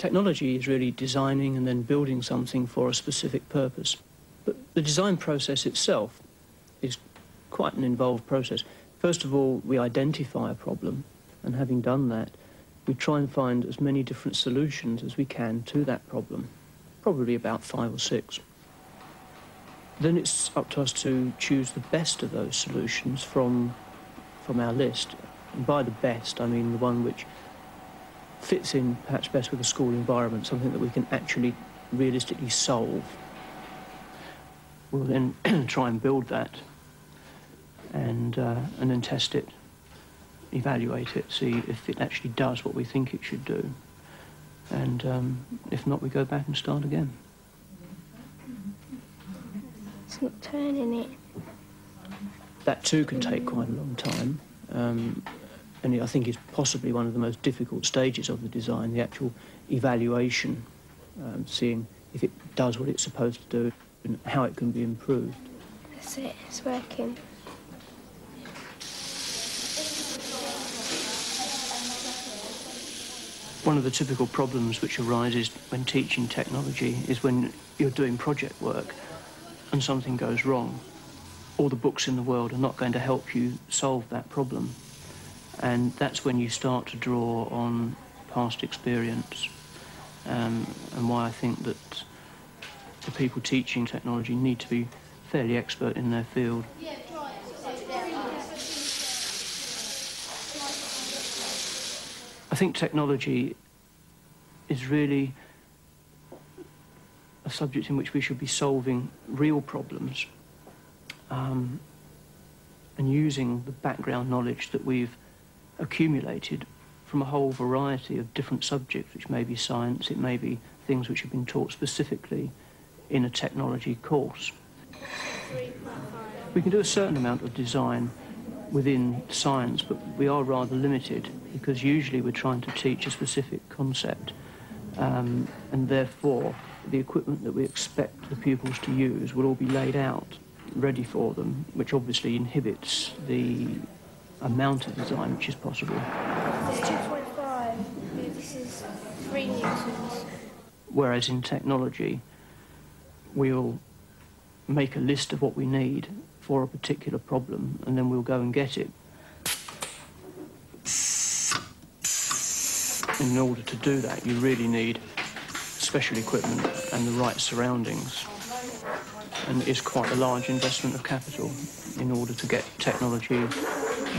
Technology is really designing and then building something for a specific purpose. But the design process itself is quite an involved process. First of all, we identify a problem, and having done that, we try and find as many different solutions as we can to that problem, probably about 5 or 6. Then it's up to us to choose the best of those solutions from our list. And by the best, I mean the one which fits in perhaps best with the school environment, something that we can actually realistically solve. We'll then try and build that and then test it, evaluate it, see if it actually does what we think it should do. And if not, we go back and start again. It's not turning it. That too can take quite a long time. And I think it's possibly one of the most difficult stages of the design, the actual evaluation, seeing if it does what it's supposed to do and how it can be improved. That's it, it's working. One of the typical problems which arises when teaching technology is when you're doing project work and something goes wrong. All the books in the world are not going to help you solve that problem. And that's when you start to draw on past experience, and why I think that the people teaching technology need to be fairly expert in their field. I think technology is really a subject in which we should be solving real problems, and using the background knowledge that we've accumulated from a whole variety of different subjects, which may be science, it may be things which have been taught specifically in a technology course. We can do a certain amount of design within science, but we are rather limited because usually we're trying to teach a specific concept, and therefore the equipment that we expect the pupils to use will all be laid out ready for them, which obviously inhibits the amount of design which is possible. This is 2.5, this is 3 newtons. Whereas in technology, we'll make a list of what we need for a particular problem, and then we'll go and get it. In order to do that, you really need special equipment and the right surroundings. And it's quite a large investment of capital in order to get technology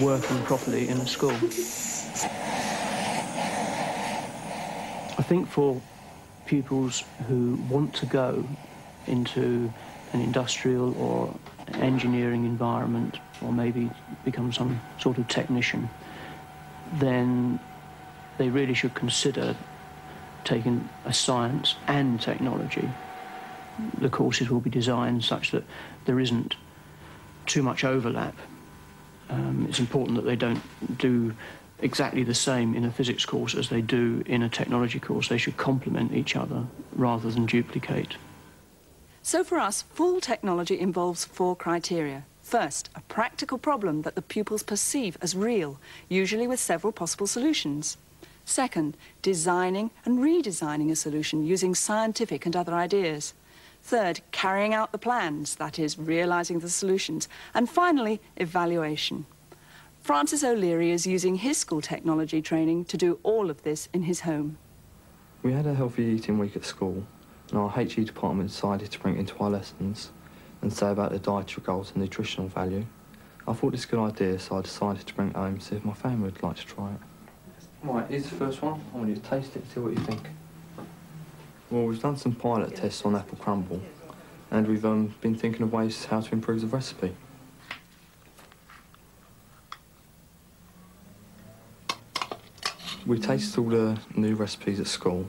working properly in a school. I think for pupils who want to go into an industrial or engineering environment, or maybe become some sort of technician, then they really should consider taking a science and technology. The courses will be designed such that there isn't too much overlap. It's important that they don't do exactly the same in a physics course as they do in a technology course. They should complement each other rather than duplicate. So for us, full technology involves 4 criteria. First, a practical problem that the pupils perceive as real, usually with several possible solutions. Second, designing and redesigning a solution using scientific and other ideas. Third, carrying out the plans, that is, realising the solutions. And finally, evaluation. Francis O'Leary is using his school technology training to do all of this in his home. We had a healthy eating week at school, and our HE department decided to bring it into our lessons and say about the dietary goals and nutritional value. I thought this was a good idea, so I decided to bring it home and see if my family would like to try it. Right, here's the first one. I want you to taste it and see what you think. Well, we've done some pilot tests on apple crumble, and we've been thinking of ways how to improve the recipe. We tasted all the new recipes at school,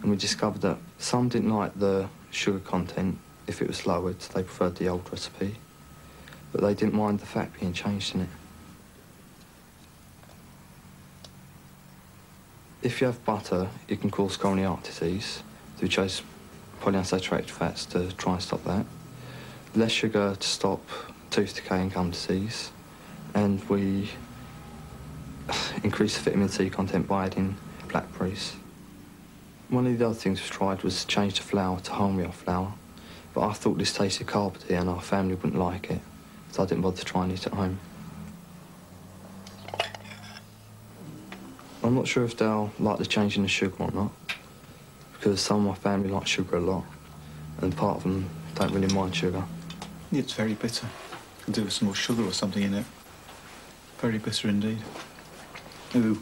and we discovered that some didn't like the sugar content if it was lowered, so they preferred the old recipe, but they didn't mind the fat being changed in it. If you have butter, it can cause coronary heart disease, so we chose polyunsaturated fats to try and stop that. Less sugar to stop tooth decay and gum disease, and we increased the vitamin C content by adding blackberries. One of the other things we tried was to change the flour to wholemeal flour, but I thought this tasted carpety and our family wouldn't like it, so I didn't bother trying it at home. I'm not sure if they'll like the change in the sugar or not, because some of my family like sugar a lot, and part of them don't really mind sugar. It's very bitter. Could do with some more sugar or something in it. Very bitter indeed. Ooh.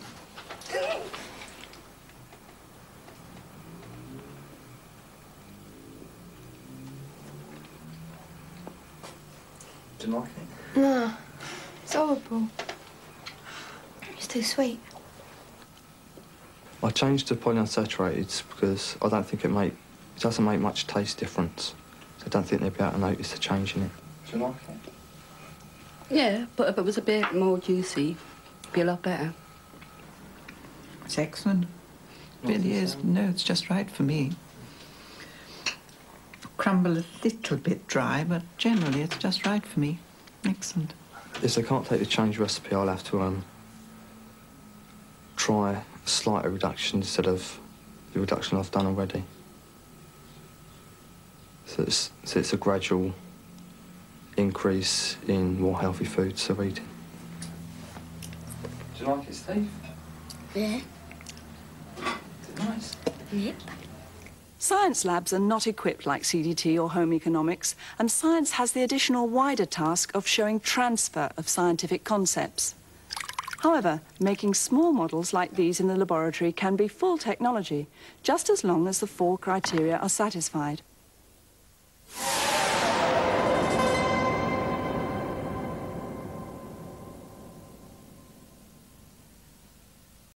Do you like it? No, it's horrible. It's too sweet. I changed to polyunsaturated because I don't think it doesn't make much taste difference. So I don't think they'd be able to notice the change in it. Do you like it? Yeah, but if it was a bit more juicy, it'd be a lot better. It's excellent. It really is. No, it's just right for me. Crumble a little bit dry, but generally it's just right for me. Excellent. If I can't take the change recipe, I'll have to try a slight reduction instead of the reduction I've done already. So it's a gradual increase in more healthy foods they're eating. Do you like it, Steve? Yeah. Is it nice? Yep. Science labs are not equipped like CDT or home economics, and science has the additional wider task of showing transfer of scientific concepts. However, making small models like these in the laboratory can be full technology, just as long as the 4 criteria are satisfied.